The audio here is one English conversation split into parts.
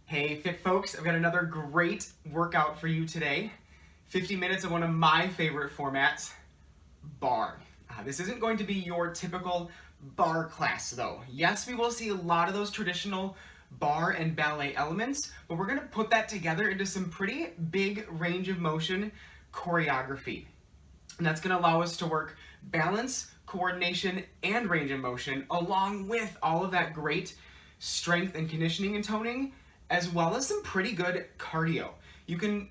Hey fit folks, I've got another great workout for you today. 50 minutes of one of my favorite formats, barre. This isn't going to be your typical barre class though. Yes, we will see a lot of those traditional barre and ballet elements, but we're going to put that together into some pretty big range of motion choreography. And that's going to allow us to work balance, coordination, and range of motion, along with all of that great strength and conditioning and toning, as well as some pretty good cardio. You can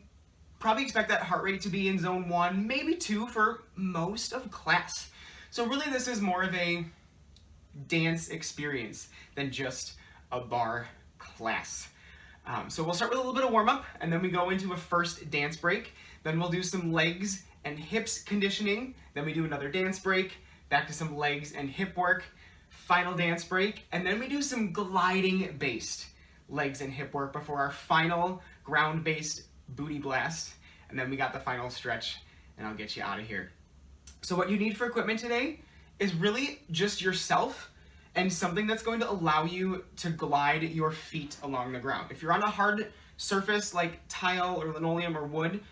probably expect that heart rate to be in zone 1, maybe 2 for most of class. So really this is more of a dance experience than just a barre class. So we'll start with a little bit of warm-up, and then we go into a first dance break. Then we'll do some legs and hips conditioning. Then we do another dance break, back to some legs and hip work, final dance break, and then we do some gliding-based legs and hip work before our final ground-based booty blast. And then we got the final stretch, and I'll get you out of here. So what you need for equipment today is really just yourself and something that's going to allow you to glide your feet along the ground. If you're on a hard surface like tile or linoleum or wood,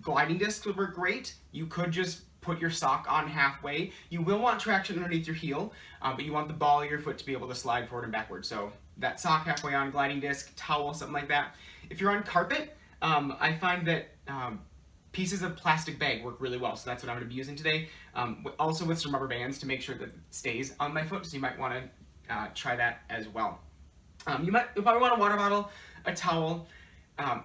gliding discs would work great. You could just put your sock on halfway. You will want traction underneath your heel, but you want the ball of your foot to be able to slide forward and backward. So that sock halfway on, gliding disc, towel, something like that. If you're on carpet, I find that pieces of plastic bag work really well, so that's what I'm going to be using today. Also with some rubber bands to make sure that it stays on my foot, so you might want to try that as well. You'll probably want a water bottle, a towel,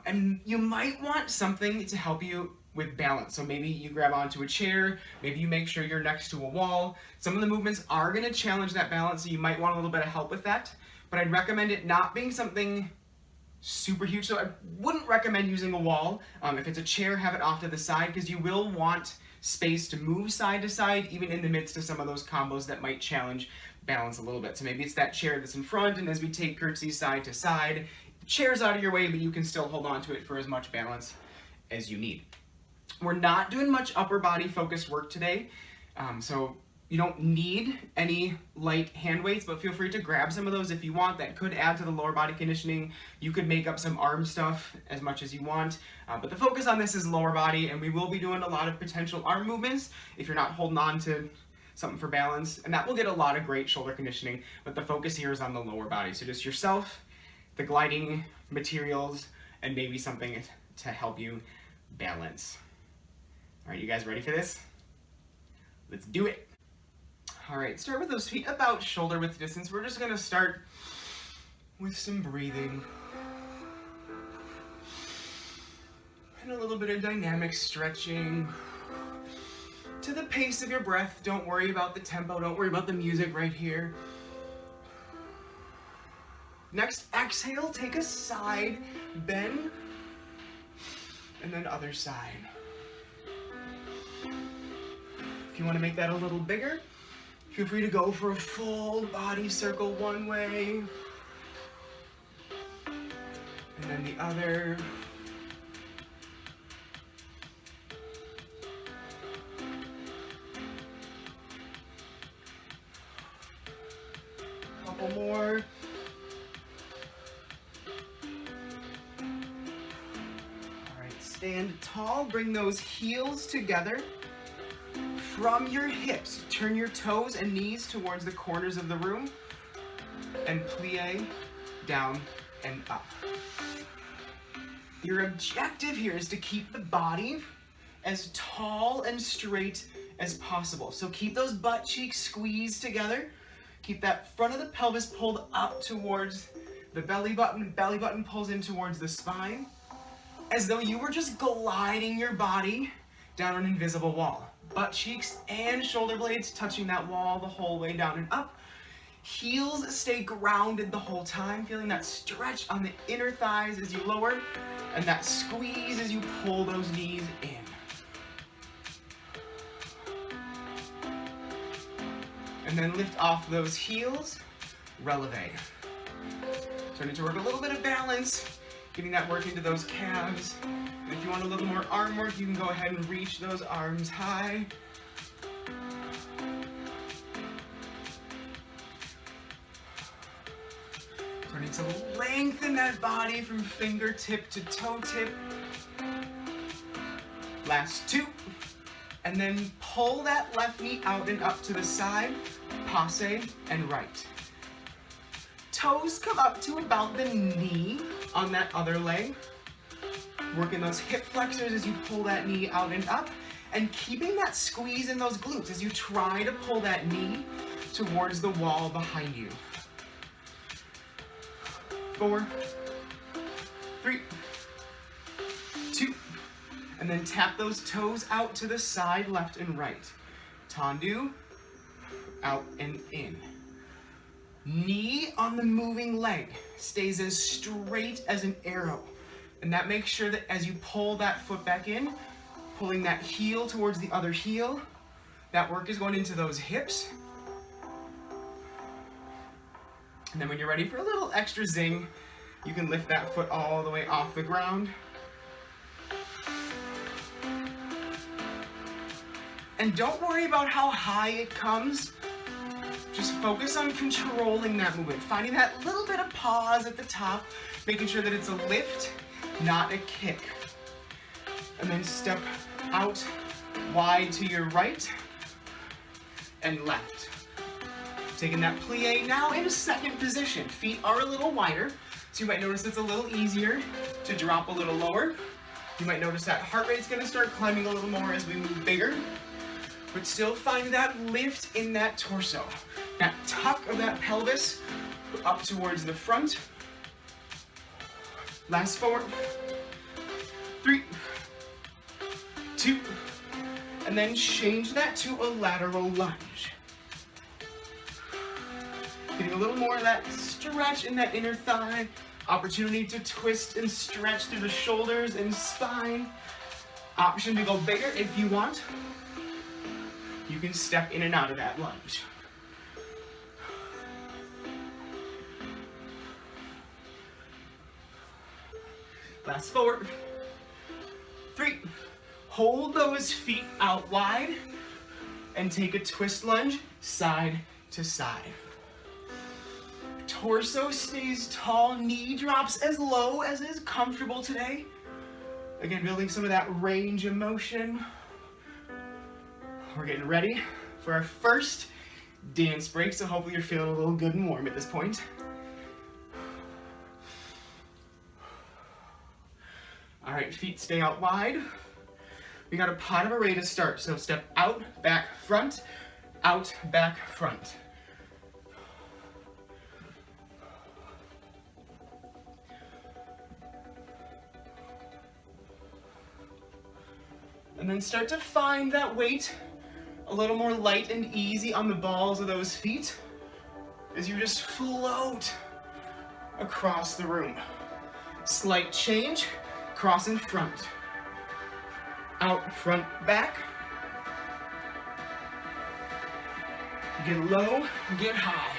and you might want something to help you with balance. So maybe you grab onto a chair, maybe you make sure you're next to a wall. Some of the movements are going to challenge that balance, so you might want a little bit of help with that, but I'd recommend it not being something super huge. So I wouldn't recommend using a wall. If it's a chair, have it off to the side, because you will want space to move side to side, even in the midst of some of those combos that might challenge balance a little bit. So maybe it's that chair that's in front, and as we take curtsies side to side, the chair's out of your way, but you can still hold on to it for as much balance as you need. We're not doing much upper body focused work today, so you don't need any light hand weights, but feel free to grab some of those if you want. That could add to the lower body conditioning. You could make up some arm stuff as much as you want, but the focus on this is lower body, and we will be doing a lot of potential arm movements if you're not holding on to something for balance, and that will get a lot of great shoulder conditioning, but the focus here is on the lower body. So just yourself, the gliding materials, and maybe something to help you balance. All right, you guys ready for this? Let's do it. All right, start with those feet about shoulder width distance. We're just gonna start with some breathing and a little bit of dynamic stretching to the pace of your breath. Don't worry about the tempo, don't worry about the music right here. Next, exhale, take a side bend, and then other side. If you want to make that a little bigger, feel free to go for a full body circle one way, and then the other. Couple more. All right, stand tall, bring those heels together. From your hips, turn your toes and knees towards the corners of the room, and plie down and up. Your objective here is to keep the body as tall and straight as possible. So keep those butt cheeks squeezed together. Keep that front of the pelvis pulled up towards the belly button pulls in towards the spine, as though you were just gliding your body down an invisible wall. Butt cheeks and shoulder blades touching that wall the whole way down and up. Heels stay grounded the whole time, feeling that stretch on the inner thighs as you lower, and that squeeze as you pull those knees in. And then lift off those heels, releve. Starting to work a little bit of balance, getting that work into those calves. And if you want a little more arm work, you can go ahead and reach those arms high. Starting to lengthen that body from fingertip to toe tip. Last 2. And then pull that left knee out and up to the side, passe and right. Toes come up to about the knee on that other leg. Working those hip flexors as you pull that knee out and up, and keeping that squeeze in those glutes as you try to pull that knee towards the wall behind you. 4, 3, 2, and then tap those toes out to the side, left and right. Tendu, out and in. Knee on the moving leg stays as straight as an arrow. And that makes sure that as you pull that foot back in, pulling that heel towards the other heel, that work is going into those hips. And then when you're ready for a little extra zing, you can lift that foot all the way off the ground. And don't worry about how high it comes. Just focus on controlling that movement, finding that little bit of pause at the top, making sure that it's a lift, not a kick. And then step out wide to your right and left. Taking that plie now in a second position. Feet are a little wider, so you might notice it's a little easier to drop a little lower. You might notice that heart rate's gonna start climbing a little more as we move bigger, but still find that lift in that torso. That tuck of that pelvis up towards the front. Last 4, 3, 2, and then change that to a lateral lunge. Getting a little more of that stretch in that inner thigh, opportunity to twist and stretch through the shoulders and spine. Option to go bigger if you want. You can step in and out of that lunge. Last 4, 3, hold those feet out wide and take a twist lunge side to side. Torso stays tall, knee drops as low as is comfortable today. Again, building some of that range of motion. We're getting ready for our first dance break, so hopefully you're feeling a little good and warm at this point. All right, feet stay out wide. We got a pot of array to start, so step out, back, front, out, back, front. And then start to find that weight a little more light and easy on the balls of those feet as you just float across the room. Slight change, cross in front. Out, front, back. Get low, get high.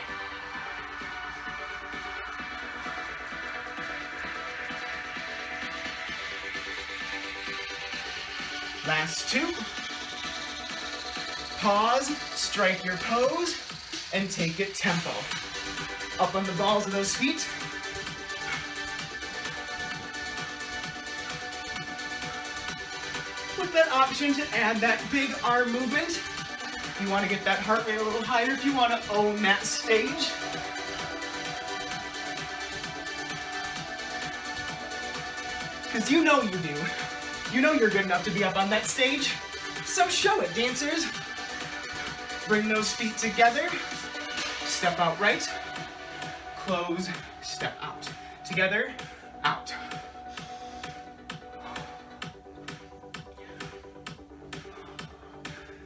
Last 2. Pause, strike your pose, and take it tempo. Up on the balls of those feet. With that option to add that big arm movement. If you want to get that heart rate a little higher, if you want to own that stage. Because you know you do. You know you're good enough to be up on that stage, so show it, dancers. Bring those feet together, step out right, close, step out. Together, out.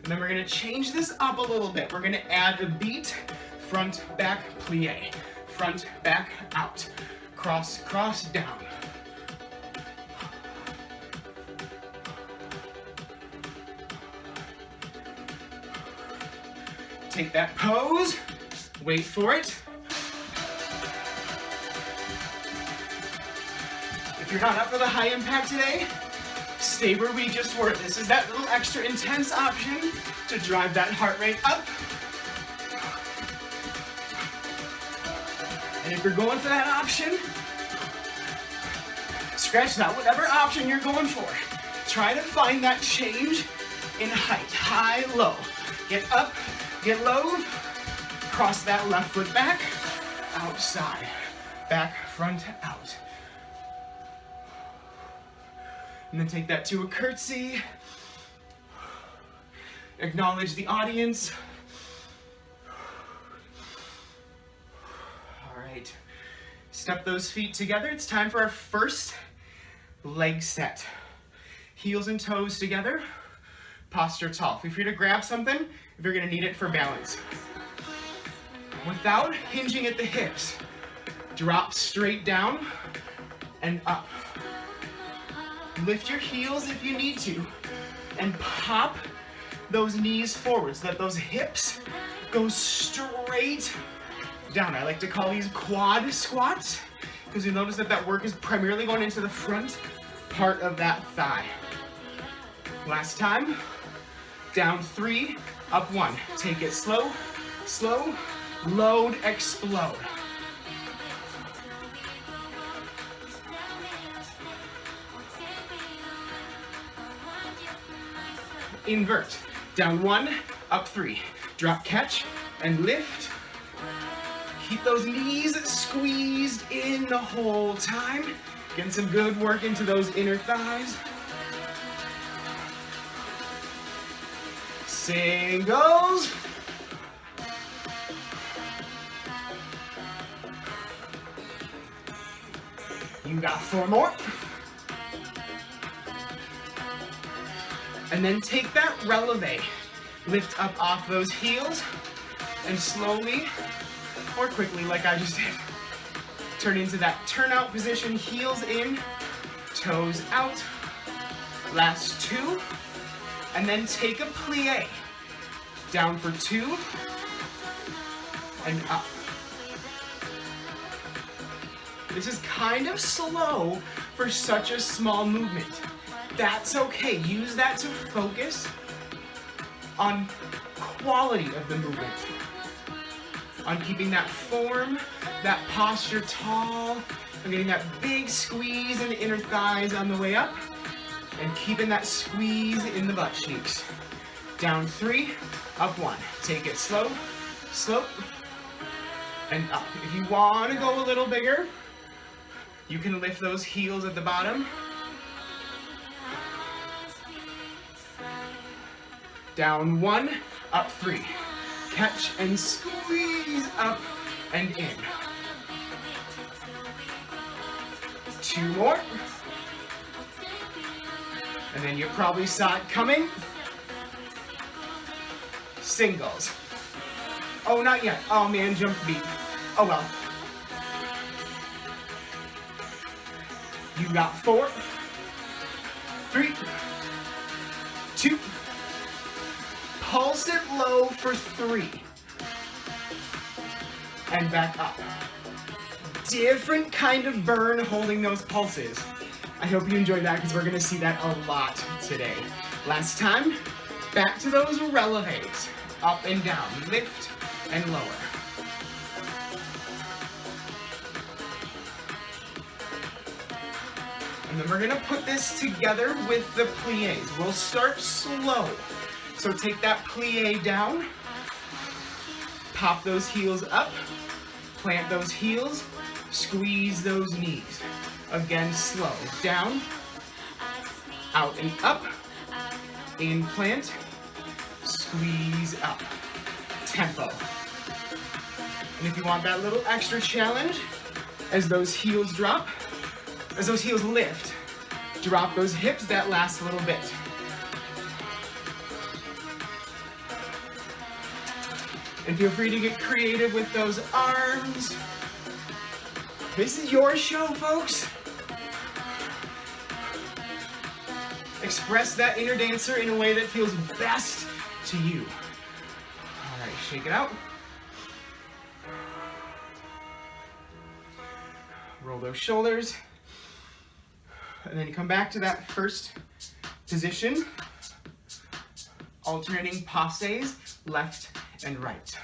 And then we're gonna change this up a little bit. We're gonna add a beat, front, back, plie. Front, back, out. Cross, cross, down. Take that pose, wait for it. If you're not up for the high impact today, stay where we just were. This is that little extra intense option to drive that heart rate up And if you're going for that option, scratch that, whatever option you're going for. Try to find that change in height, high, low. Get up, get low, cross that left foot back, outside, back, front, out. And then take that to a curtsy. Acknowledge the audience. All right, step those feet together. It's time for our first leg set. Heels and toes together, posture tall. Feel free to grab something if you're gonna need it for balance. Without hinging at the hips, drop straight down and up. Lift your heels if you need to, and pop those knees forward so that those hips go straight down. I like to call these quad squats, because you notice that that work is primarily going into the front part of that thigh. Last time, down 3, up 1. Take it slow, slow, load, explode. Invert. Down 1, up 3. Drop, catch, and lift. Keep those knees squeezed in the whole time. Getting some good work into those inner thighs. Singles. You got 4 more. And then take that releve. Lift up off those heels and slowly or quickly, like I just did, turn into that turnout position, heels in, toes out. Last 2. And then take a plie. Down for 2 and up. This is kind of slow for such a small movement. That's okay. Use that to focus on quality of the movement. On keeping that form, that posture tall, and getting that big squeeze in the inner thighs on the way up, and keeping that squeeze in the butt cheeks. Down 3, up 1. Take it slow, slow, and up. If you want to go a little bigger, you can lift those heels at the bottom. Down 1, up 3. Catch and squeeze up and in. 2 more. And then you probably saw it coming. Singles. Oh, not yet. Oh man, jump the beat. Oh well. You got 4, 3, 2. Pulse it low for 3. And back up. Different kind of burn holding those pulses. I hope you enjoyed that, because we're going to see that a lot today. Last time, back to those releves. Up and down, lift and lower. And then we're going to put this together with the plies. We'll start slow. So take that plie down, pop those heels up, plant those heels, squeeze those knees. Again, slow. Down, out and up, in plant, squeeze up. Tempo. And if you want that little extra challenge, as those heels drop, as those heels lift, drop those hips, that last little bit. And feel free to get creative with those arms. This is your show, folks. Express that inner dancer in a way that feels best to you. All right, shake it out. Roll those shoulders. And then you come back to that first position. Alternating passes, left and right.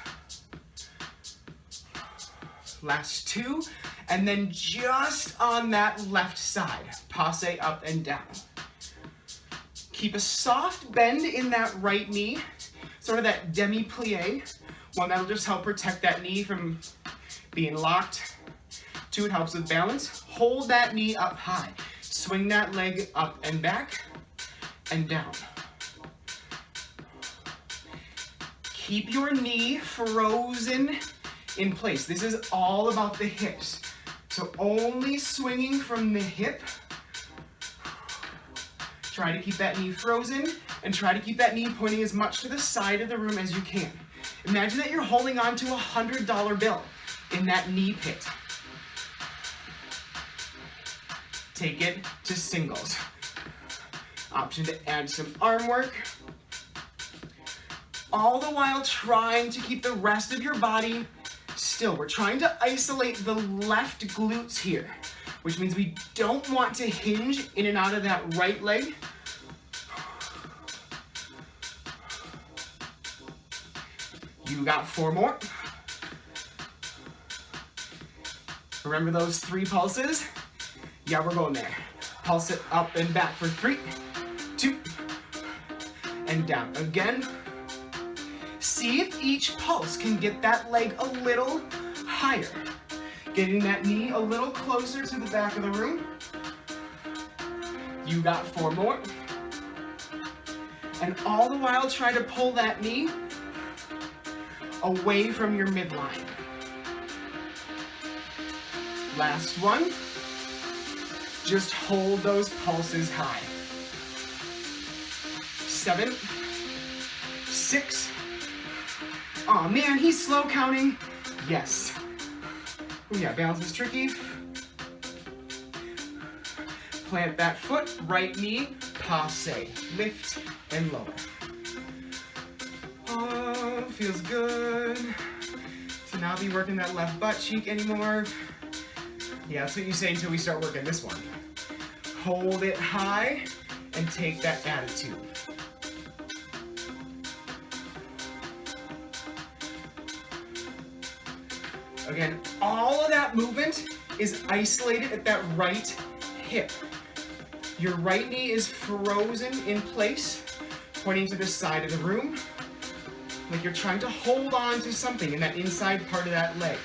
Last 2, and then just on that left side, passe up and down. Keep a soft bend in that right knee, sort of that demi-plie, one that'll just help protect that knee from being locked. 2, it helps with balance. Hold that knee up high. Swing that leg up and back and down. Keep your knee frozen in place. This is all about the hips. So only swinging from the hip. Try to keep that knee frozen and try to keep that knee pointing as much to the side of the room as you can. Imagine that you're holding on to a $100 bill in that knee pit. Take it to singles. Option to add some arm work. All the while trying to keep the rest of your body still. We're trying to isolate the left glutes here, which means we don't want to hinge in and out of that right leg. You got 4 more. Remember those 3 pulses? Yeah, we're going there. Pulse it up and back for 3, 2, and down again. See if each pulse can get that leg a little higher. Getting that knee a little closer to the back of the room. You got 4 more. And all the while try to pull that knee away from your midline. Last one. Just hold those pulses high. 7, 6. Aw, man, he's slow counting. Yes. Oh yeah, balance is tricky. Plant that foot, right knee, passe. Lift and lower. Oh, feels good to not be working that left butt cheek anymore. Yeah, that's what you say until we start working this one. Hold it high and take that attitude. Again, all of that movement is isolated at that right hip. Your right knee is frozen in place, pointing to the side of the room, like you're trying to hold on to something in that inside part of that leg.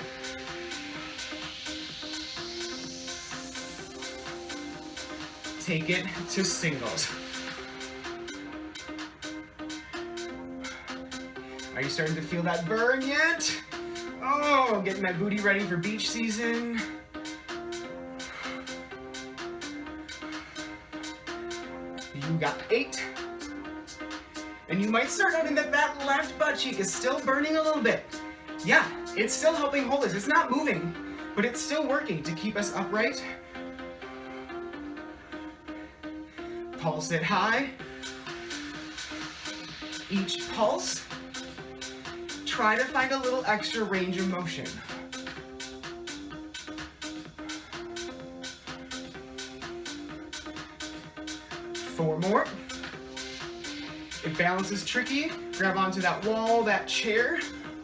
Take it to singles. Are you starting to feel that burn yet? Oh, getting that booty ready for beach season. You got 8. And you might start noticing that that left butt cheek is still burning a little bit. Yeah, it's still helping hold us. It's not moving, but it's still working to keep us upright. Pulse it high. Each pulse, try to find a little extra range of motion. Four more. If balance is tricky, grab onto that wall, that chair,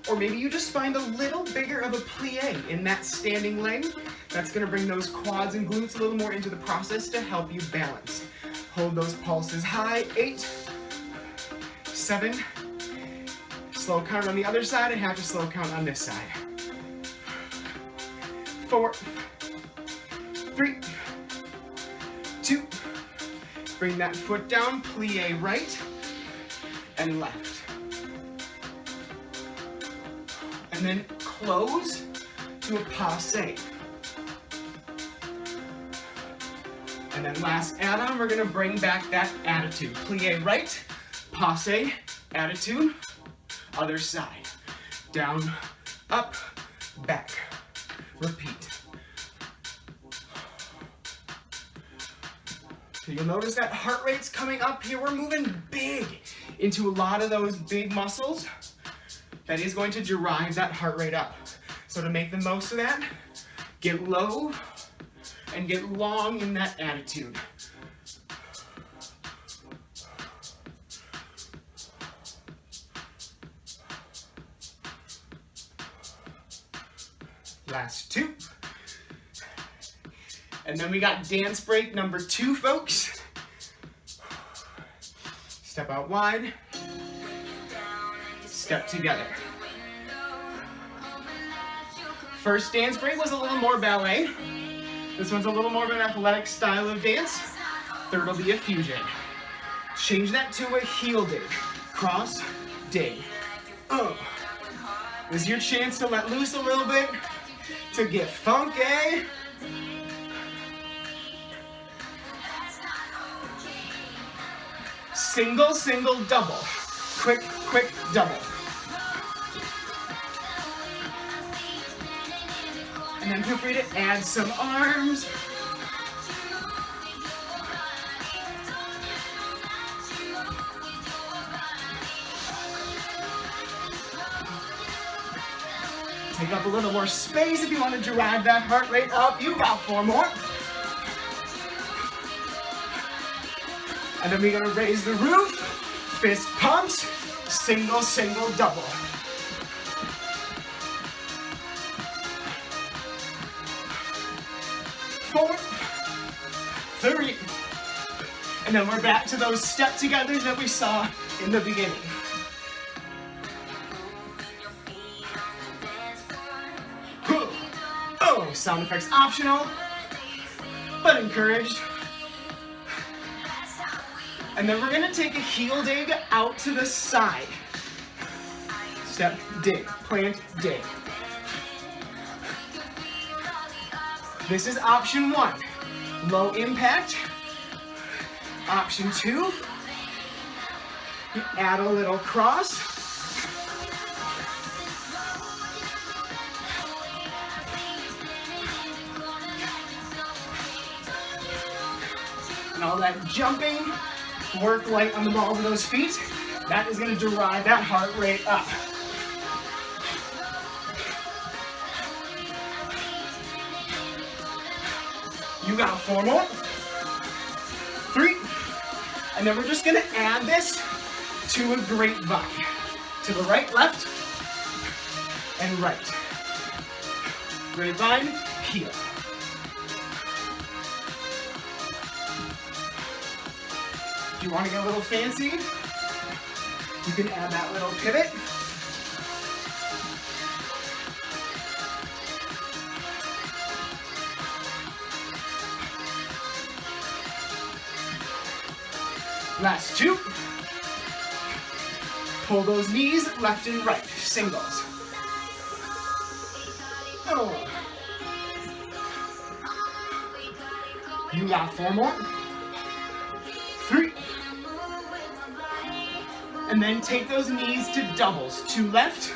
or maybe you just find a little bigger of a plie in that standing leg. That's gonna bring those quads and glutes a little more into the process to help you balance. Hold those pulses high. 8, 7, slow count on the other side, and half a slow count on this side. 4, 3, 2, bring that foot down, plie right and left. And then close to a passe. And then last add-on, we're gonna bring back that attitude. Plie right, passe, attitude, other side. Down, up, back. Repeat. So you'll notice that heart rate's coming up here. We're moving big into a lot of those big muscles. That is going to drive that heart rate up. So to make the most of that, get low and get long in that attitude. Last 2. And then we got dance break number 2, folks. Step out wide. Step together. First dance break was a little more ballet. This one's a little more of an athletic style of dance. Third will be a fusion. Change that to a heel dig. Cross, dig. This is your chance to let loose a little bit, to get funky. Single, single, double. Quick, quick, double. And then feel free to add some arms. Take up a little more space if you want to drive that heart rate up. You got 4 more. And then we're going to raise the roof, fist pumps, single, single, double. 4, 3, and then we're back to those step togethers that we saw in the beginning. Oh, sound effects optional, but encouraged. And then we're gonna take a heel dig out to the side. Step, dig, plant, dig. This is option 1, low impact. Option 2, you add a little cross. And all that jumping, work light on the balls of those feet. That is going to drive that heart rate up. You got 4 more. 3. And then we're just going to add this to a grapevine. To the right, left, and right. Grapevine, heel. If you want to get a little fancy, you can add that little pivot. Last 2. Pull those knees left and right, singles. Oh. You got 4 more. 3. And then take those knees to doubles. 2 left,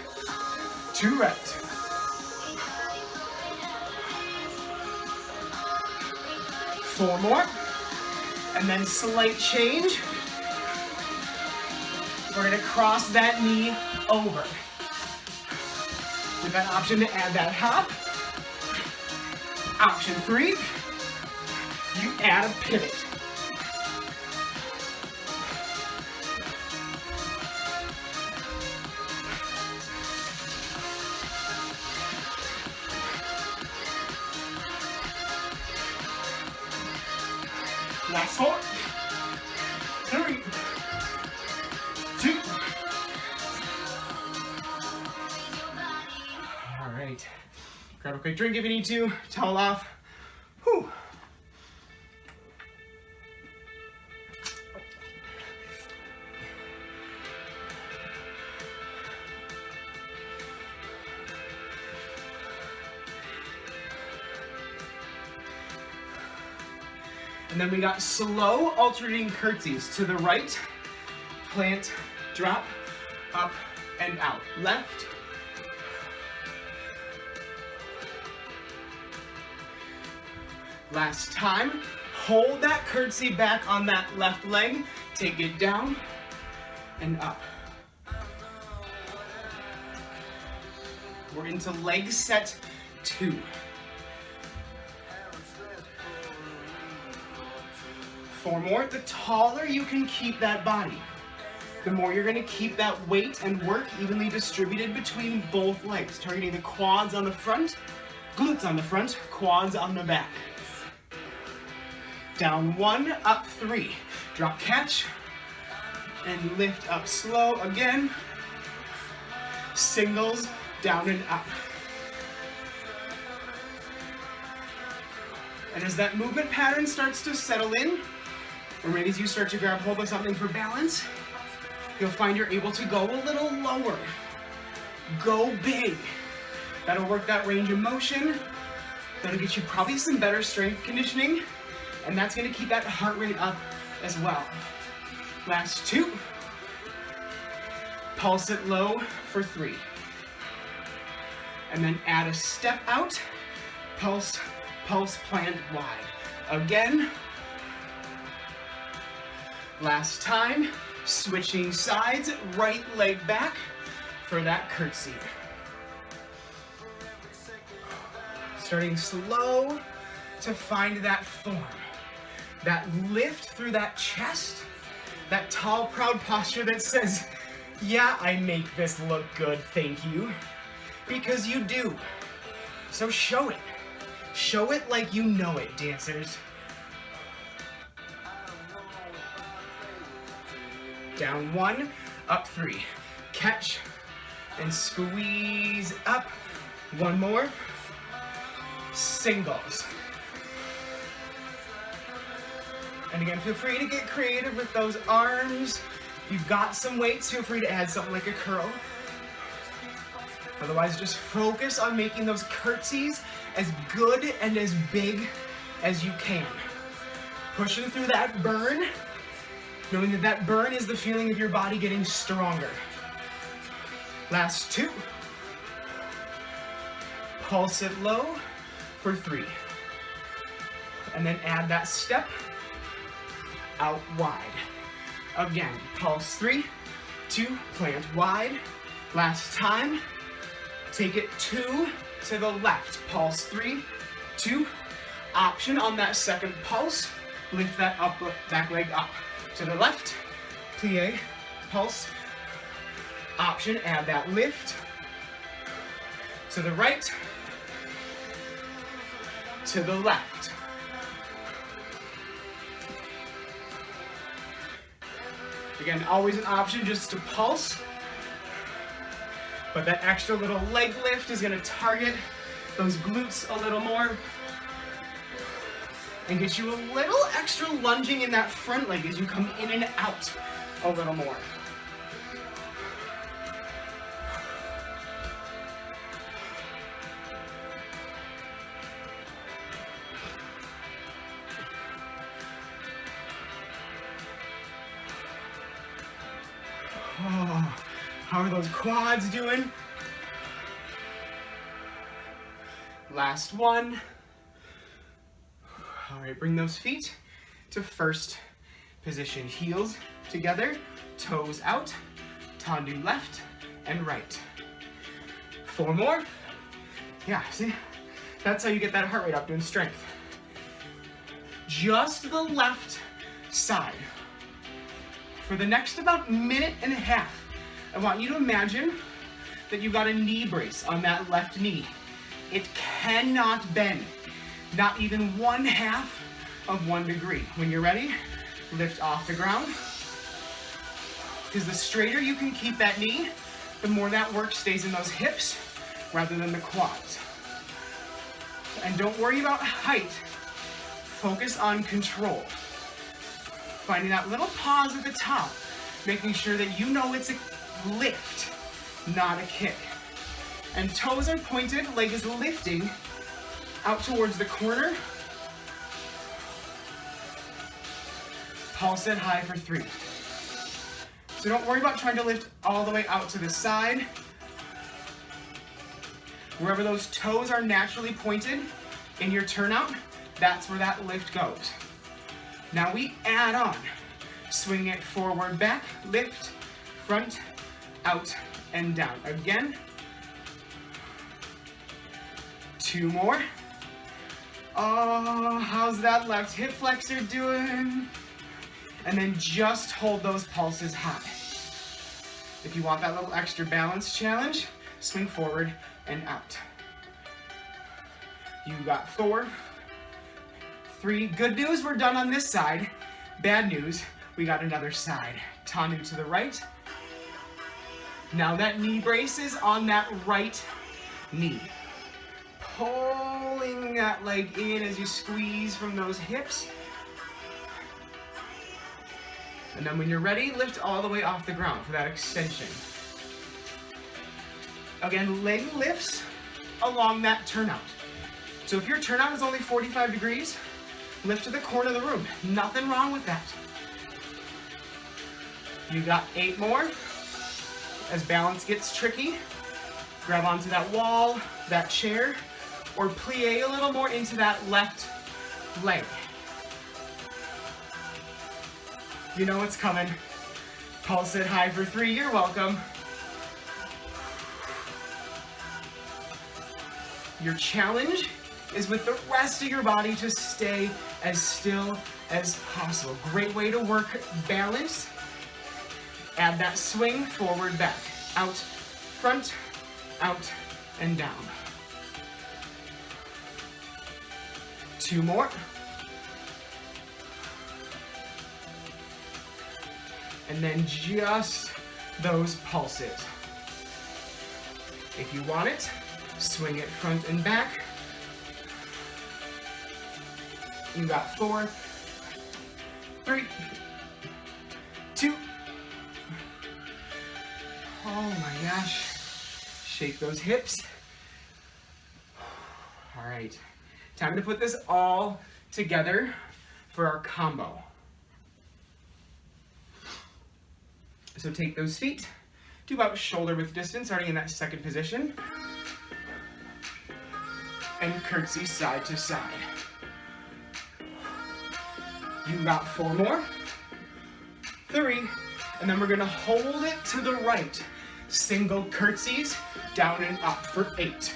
2 right. 4 more. And then slight change. We're going to cross that knee over. We've got an option to add that hop. Option 3, you add a pivot. Last 4, 3, 2. All right. Grab a quick drink if you need to. Towel off. Whew. And then we got slow alternating curtsies to the right, plant, drop, up, and out. Left, last time. Hold that curtsy back on that left leg, take it down and up. We're into leg set 2. 4 more. The taller you can keep that body, the more you're going to keep that weight and work evenly distributed between both legs, targeting the quads on the front Glutes on the front, quads on the back. Down 1, up 3. Drop, catch, and lift up slow again. Singles, down and up. And as that movement pattern starts to settle in, or maybe as you start to grab hold of something for balance, you'll find you're able to go a little lower. Go big. That'll work that range of motion. That'll get you probably some better strength conditioning, and that's gonna keep that heart rate up as well. Last 2. Pulse it low for 3. And then add a step out, pulse, pulse, plant wide. Again. Last time, switching sides, right leg back for that curtsy. Starting slow to find that form, that lift through that chest, that tall, proud posture that says, yeah, I make this look good, thank you. Because you do. So show it. Show it like you know it, dancers. Down 1, up 3. Catch and squeeze up. 1 more. Singles. And again, feel free to get creative with those arms. If you've got some weights, feel free to add something like a curl. Otherwise, just focus on making those curtsies as good and as big as you can. Pushing through that burn, knowing that that burn is the feeling of your body getting stronger. Last 2. Pulse it low for 3. And then add that step out wide. Again, pulse 3, 2, plant wide. Last time, take it 2 to the left. Pulse 3, 2. Option on that second pulse, lift that back leg up. To the left, plie, pulse. Option, add that lift. To the right, to the left. Again, always an option just to pulse, but that extra little leg lift is gonna target those glutes a little more and get you a little extra lunging in that front leg as you come in and out a little more. Oh, how are those quads doing? Last one. All right, bring those feet to first position. Heels together, toes out, tendu left and right. 4 more. Yeah, see? That's how you get that heart rate up, doing strength. Just the left side. For the next about 1.5 minutes, I want you to imagine that you got a knee brace on that left knee. It cannot bend, not even 1/2 of 1 degree. When you're ready, lift off the ground. Because the straighter you can keep that knee, the more that work stays in those hips rather than the quads. And don't worry about height. Focus on control. Finding that little pause at the top, making sure that you know it's a lift, not a kick. And toes are pointed, leg is lifting out towards the corner. Pulse it high for 3. So don't worry about trying to lift all the way out to the side. Wherever those toes are naturally pointed in your turnout, that's where that lift goes. Now we add on. Swing it forward, back, lift, front, out, and down. Again. 2 more. Oh, how's that left hip flexor doing? And then just hold those pulses high. If you want that little extra balance challenge, swing forward and out. You got 4, 3. Good news, we're done on this side. Bad news, we got another side. Tendu to the right. Now that knee brace is on that right knee. Pulling that leg in as you squeeze from those hips. And then when you're ready, lift all the way off the ground for that extension. Again, leg lifts along that turnout. So if your turnout is only 45 degrees, lift to the corner of the room. Nothing wrong with that. You got 8 more. As balance gets tricky, grab onto that wall, that chair, or plie a little more into that left leg. You know what's coming. Pulse it high for 3, you're welcome. Your challenge is with the rest of your body to stay as still as possible. Great way to work balance. Add that swing, forward, back, out, front, out, and down. 2 more. And then just those pulses. If you want it, swing it front and back. You got 4, 3, 2. Oh my gosh. Shake those hips. All right. Time to put this all together for our combo. So take those feet to about shoulder width distance, starting in that second position. And curtsy side to side. You got 4 more, 3, and then we're gonna hold it to the right. Single curtsies, down and up for 8.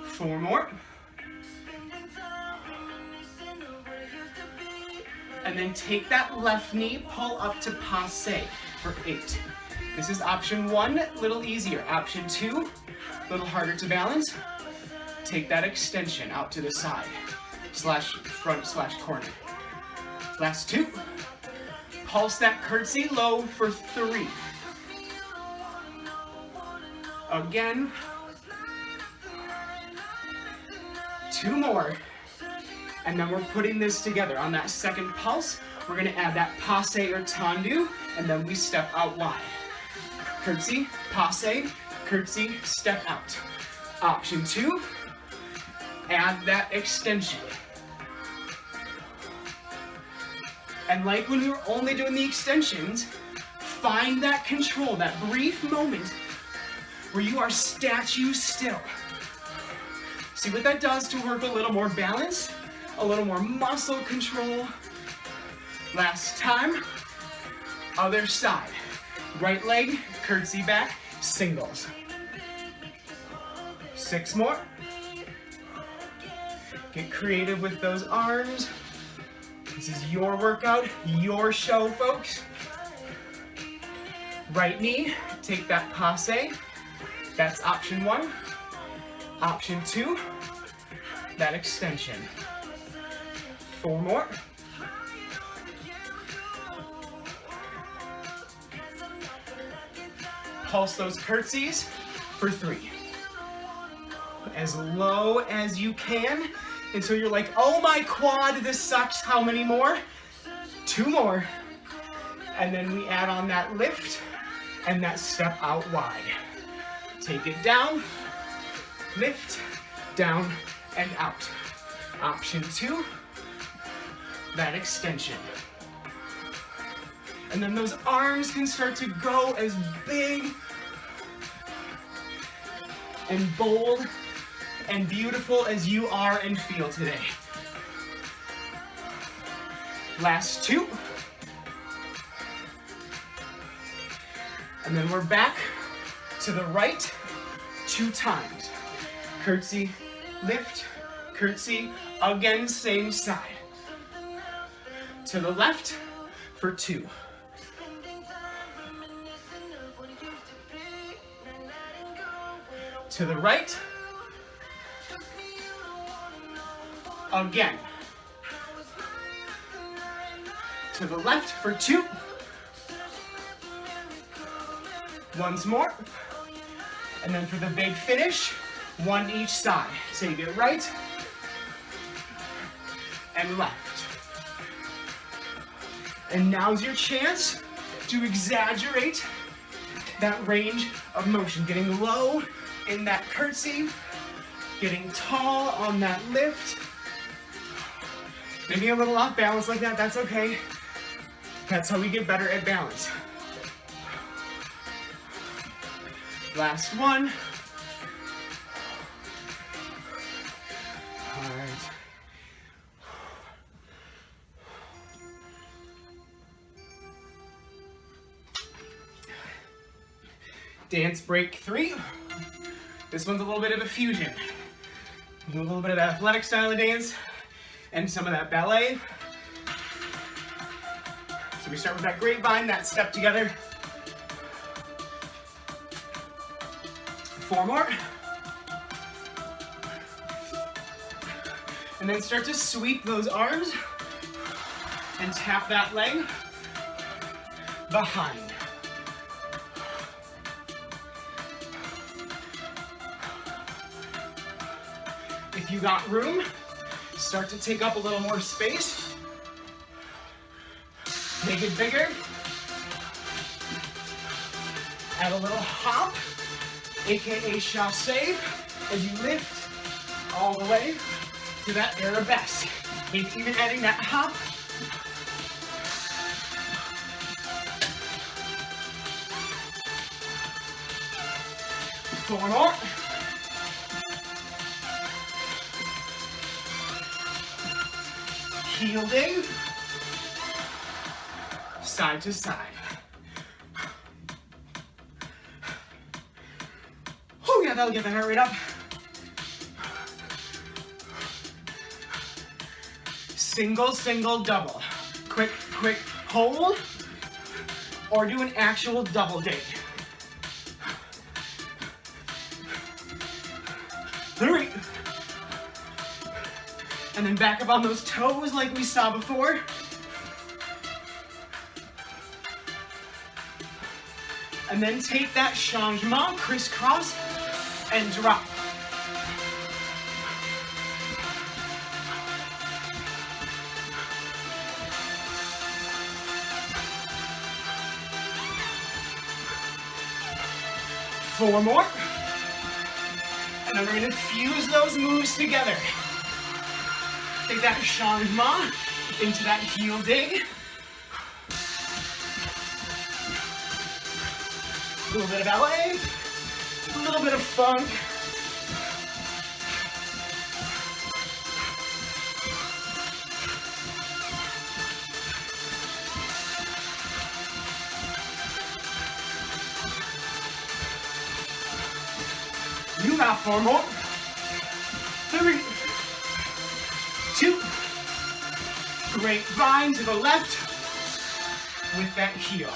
4 more. And then take that left knee, pull up to passe for 8. This is option 1, a little easier. Option 2, a little harder to balance. Take that extension out to the side, slash front slash corner. Last 2. Pulse that curtsy low for 3. Again. 2 more. And then we're putting this together. On that second pulse, we're gonna add that passe or tendu, and then we step out wide. Curtsy, passe, curtsy, step out. Option 2, add that extension. And like when we were only doing the extensions, find that control, that brief moment where you are statue still. See what that does to work a little more balance, a little more muscle control. Last time, other side. Right leg, curtsy back, singles. 6 more. Get creative with those arms. This is your workout, your show, folks. Right knee, take that passe. That's option 1. Option 2, that extension. 4 more. Pulse those curtsies for 3. As low as you can until you're like, oh my quad, this sucks. How many more? 2 more. And then we add on that lift and that step out wide. Take it down, lift, down, and out. Option 2, that extension. And then those arms can start to go as big and bold and beautiful as you are and feel today. Last 2. And then we're back to the right 2 times. Curtsy, lift, curtsy, again, same side. To the left for 2. to the right. Again. To the left for 2. Once more. And then for the big finish, 1 each side. Take it right and left. And now's your chance to exaggerate that range of motion. Getting low in that curtsy, getting tall on that lift. Maybe a little off balance like that, that's okay. That's how we get better at balance. Last one. All right. Dance break 3. This one's a little bit of a fusion. Do a little bit of that athletic style of dance and some of that ballet. So we start with that grapevine, that step together. 4 more. And then start to sweep those arms and tap that leg behind. If you got room, start to take up a little more space. Make it bigger. Add a little hop, aka chassé, as you lift all the way to that arabesque. Maybe even adding that hop. Four more. Heel dig, side to side. Oh yeah, that'll get the heart rate up. Single, single, double. Quick, quick hold, or do an actual double dig. 3. And then back up on those toes like we saw before. And then take that changement, crisscross, and drop. Four more. And then we're going to fuse those moves together. Take that changement into that heel dig. A little bit of ballet, a little bit of funk. You got 4 more. 3, 2. Grapevine to the left with that heel.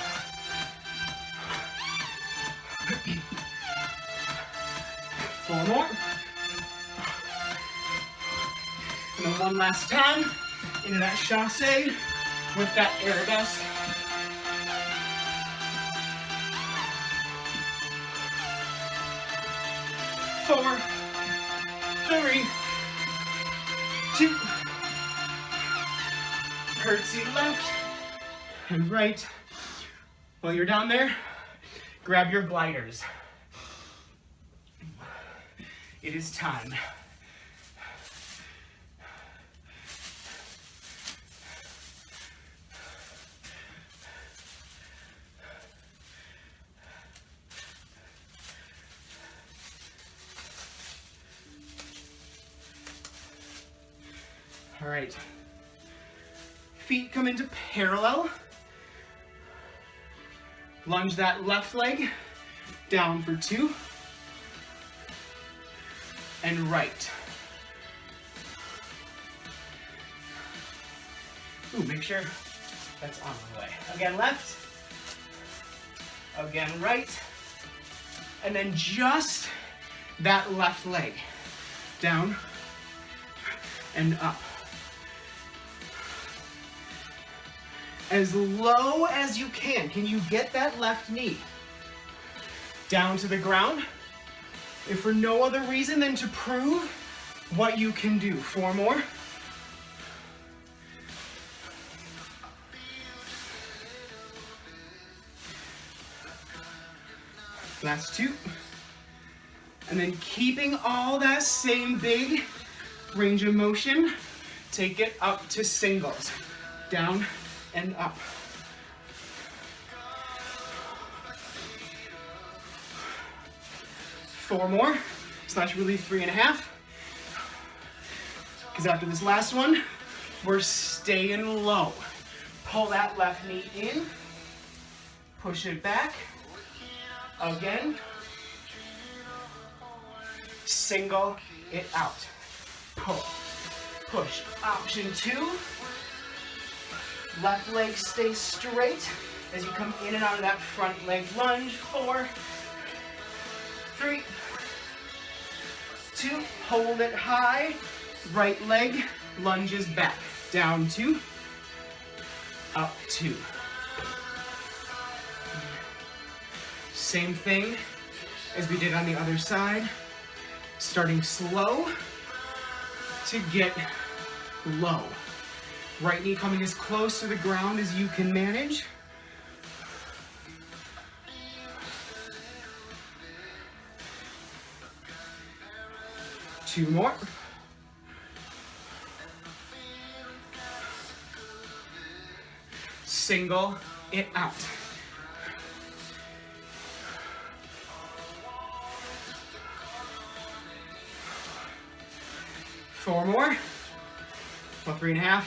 4 more. And then one last time into that chassé with that arabesque. Four, 3, 2. Curtsy left and right. While you're down there, grab your gliders. It is time. All right. Feet come into parallel. Lunge that left leg down for 2. And right. Ooh, make sure that's on the way. Again, left. Again, right. And then just that left leg. Down and up. As low as you can. Can you get that left knee down to the ground? If for no other reason than to prove what you can do. 4 more. Last 2. And then keeping all that same big range of motion, take it up to singles. Down and up. 4 more, slash relief 3.5. Because after this last one, we're staying low. Pull that left knee in, push it back, again, single it out. Pull, push. Option 2, left leg stays straight as you come in and out of that front leg lunge. 4, 3, 2, hold it high, right leg lunges back. Down 2, up 2. Same thing as we did on the other side, starting slow to get low. Right knee coming as close to the ground as you can manage. Two more. Single it out. Four more. About 3.5.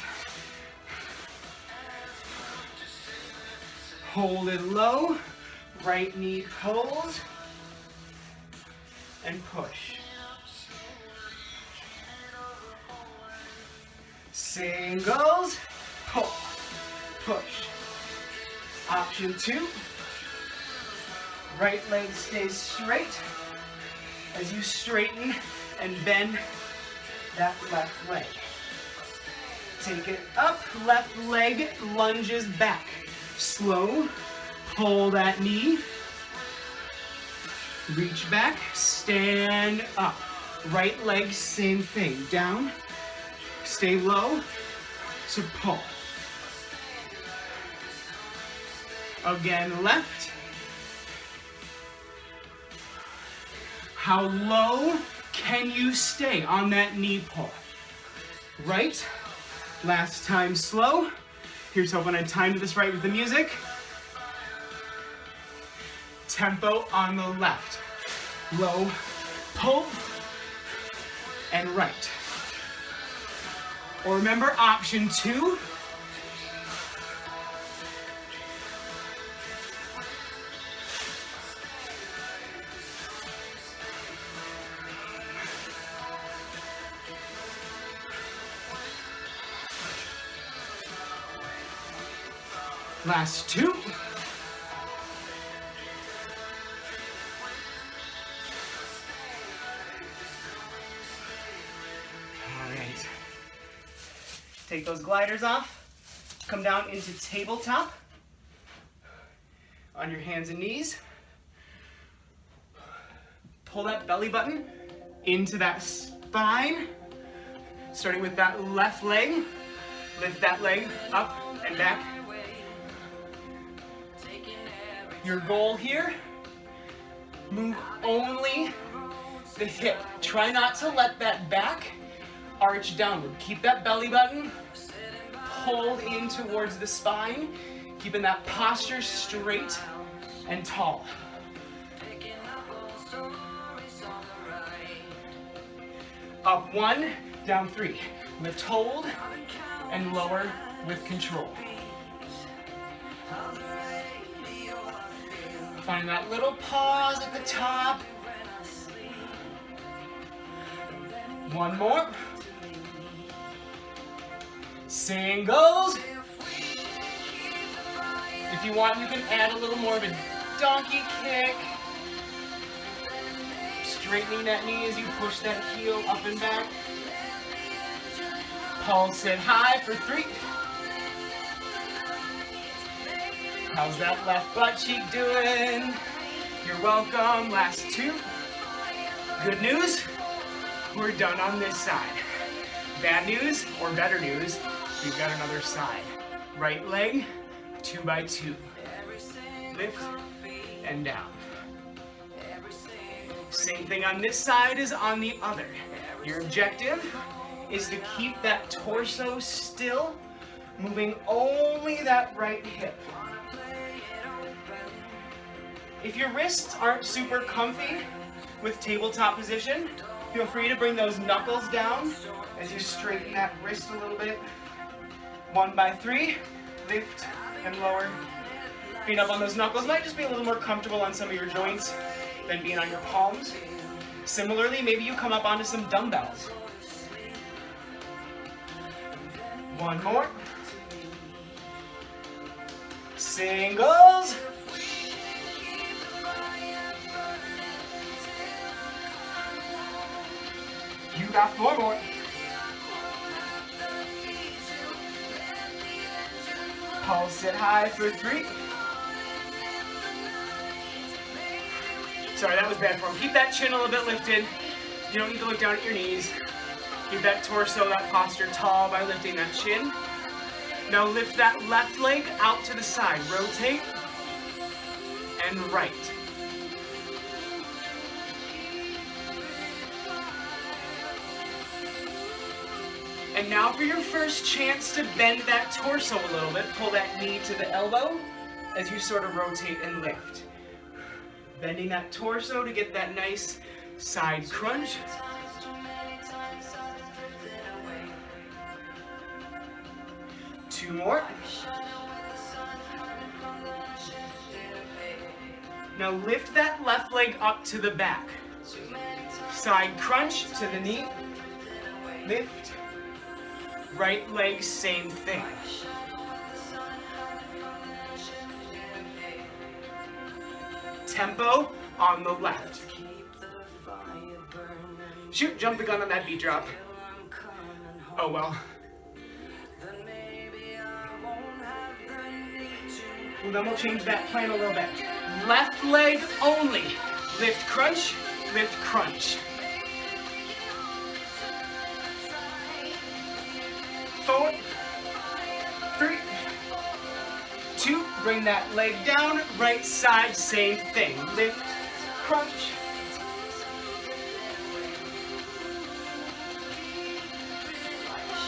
Hold it low. Right knee pulls. And push. Singles. Pull. Push. Option 2. Right leg stays straight as you straighten and bend that left leg. Take it up, left leg lunges back. Slow, pull that knee. Reach back, stand up. Right leg, same thing. Down, stay low, to pull. Again, left. How low can you stay on that knee pull? Right. Last time slow. Here's hoping I timed this right with the music. Tempo on the left. Low, pull, and right. Or remember option 2. Last 2. All right. Take those gliders off. Come down into tabletop on your hands and knees. Pull that belly button into that spine, starting with that left leg. Lift that leg up and back. Your goal here, move only the hip. Try not to let that back arch downward. Keep that belly button pulled in towards the spine, keeping that posture straight and tall. Up 1, down 3. Lift, hold, and lower with control. Find that little pause at the top. 1 more. Singles. If you want, you can add a little more of a donkey kick. Straightening that knee as you push that heel up and back. Pulse it high for 3. How's that left butt cheek doing? You're welcome. Last 2. Good news, we're done on this side. Bad news, or better news, we've got another side. Right leg, 2 by 2. Lift and down. Same thing on this side as on the other. Your objective is to keep that torso still, moving only that right hip. If your wrists aren't super comfy with tabletop position, feel free to bring those knuckles down as you straighten that wrist a little bit. 1 by 3, lift and lower. Feet up on those knuckles might just be a little more comfortable on some of your joints than being on your palms. Similarly, maybe you come up onto some dumbbells. 1 more. Singles. You got 4 more. Pulse it high for 3. Sorry, that was bad form. Keep that chin a little bit lifted. You don't need to look down at your knees. Keep that torso, that posture tall by lifting that chin. Now lift that left leg out to the side. Rotate and right. And now for your first chance to bend that torso a little bit. Pull that knee to the elbow as you sort of rotate and lift. Bending that torso to get that nice side crunch. Two more. Now lift that left leg up to the back. Side crunch to the knee. Lift. Right leg, same thing. Tempo on the left. Shoot, jump the gun on that beat drop. Oh well. Well, then we'll change that plan a little bit. Left leg only. Lift, crunch, lift, crunch. 4, 3, 2, bring that leg down, right side, same thing. Lift, crunch.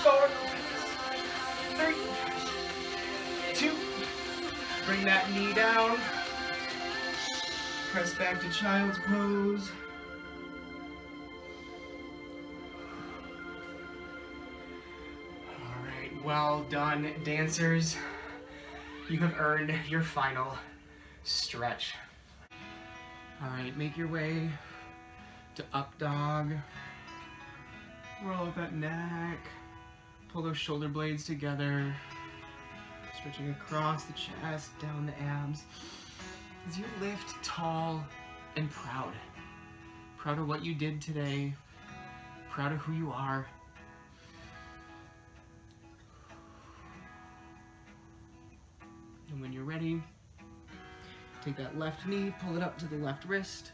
4, 3, 2, bring that knee down. Press back to child's pose. Well done, dancers. You have earned your final stretch. All right, make your way to up dog. Roll up that neck. Pull those shoulder blades together. Stretching across the chest, down the abs. As you lift tall and proud. Proud of what you did today. Proud of who you are. And when you're ready, take that left knee, pull it up to the left wrist,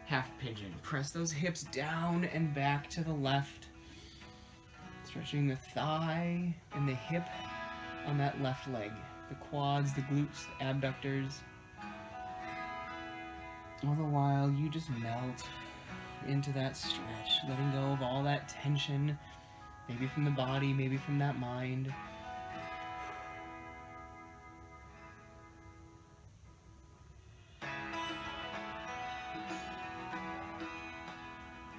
half pigeon. Press those hips down and back to the left, stretching the thigh and the hip on that left leg, the quads, the glutes, the abductors. All the while, you just melt into that stretch, letting go of all that tension, maybe from the body, maybe from that mind.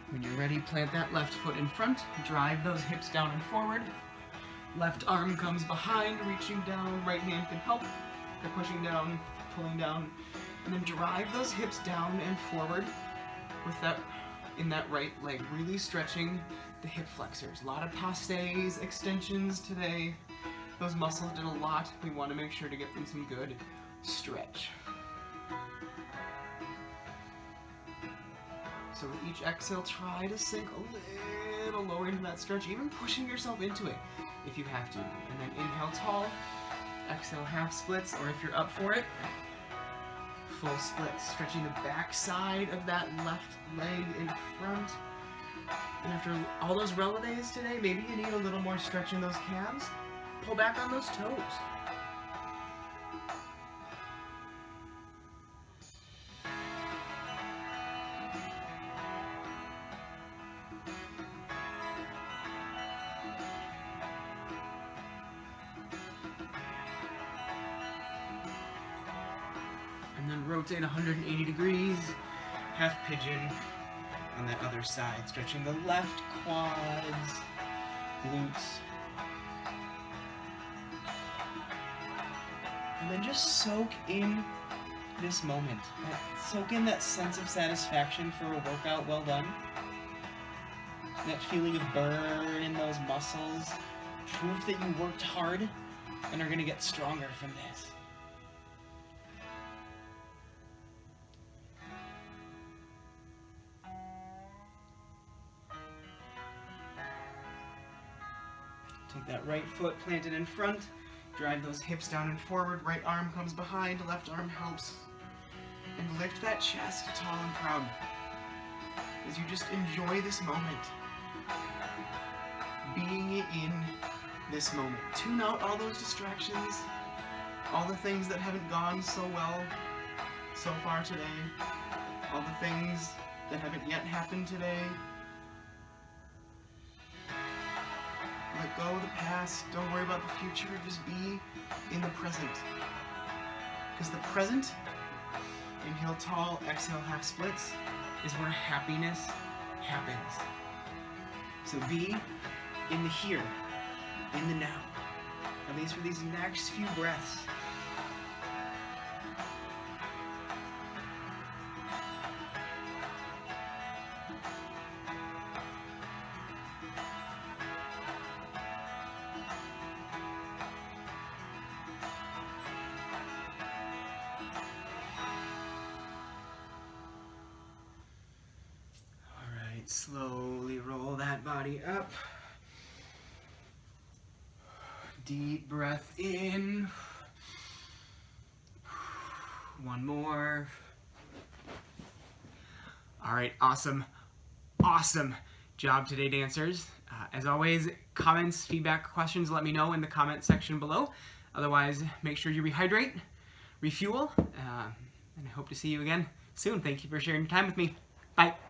When you're ready, plant that left foot in front, drive those hips down and forward. Left arm comes behind, reaching down, right hand can help. You're pushing down, pulling down, and then drive those hips down and forward with that, in that right leg, really stretching the hip flexors. A lot of passes, extensions today. Those muscles did a lot. We want to make sure to get them some good stretch. So with each exhale, try to sink a little lower into that stretch, even pushing yourself into it if you have to. And then inhale tall, exhale half splits, or if you're up for it, full splits, stretching the back side of that left leg in front. And after all those relevés today, maybe you need a little more stretch in those calves. Pull back on those toes. And then rotate 180 degrees, half pigeon on that other side, stretching the left quads, glutes. And then just soak in this moment. Soak in that sense of satisfaction for a workout well done. That feeling of burn in those muscles. Proof that you worked hard and are going to get stronger from this. Take that right foot planted in front, drive those hips down and forward, right arm comes behind, left arm helps, and lift that chest tall and proud as you just enjoy this moment, being in this moment. Tune out all those distractions, all the things that haven't gone so well so far today, all the things that haven't yet happened today. Let go of the past, don't worry about the future, just be in the present. Because the present, inhale tall, exhale half splits, is where happiness happens. So be in the here, in the now, at least for these next few breaths. Slowly roll that body up. Deep breath in. One more. All right, awesome. Awesome job today, dancers. As always, comments, feedback, questions, let me know in the comment section below. Otherwise, make sure you rehydrate, refuel, and I hope to see you again soon. Thank you for sharing your time with me. Bye.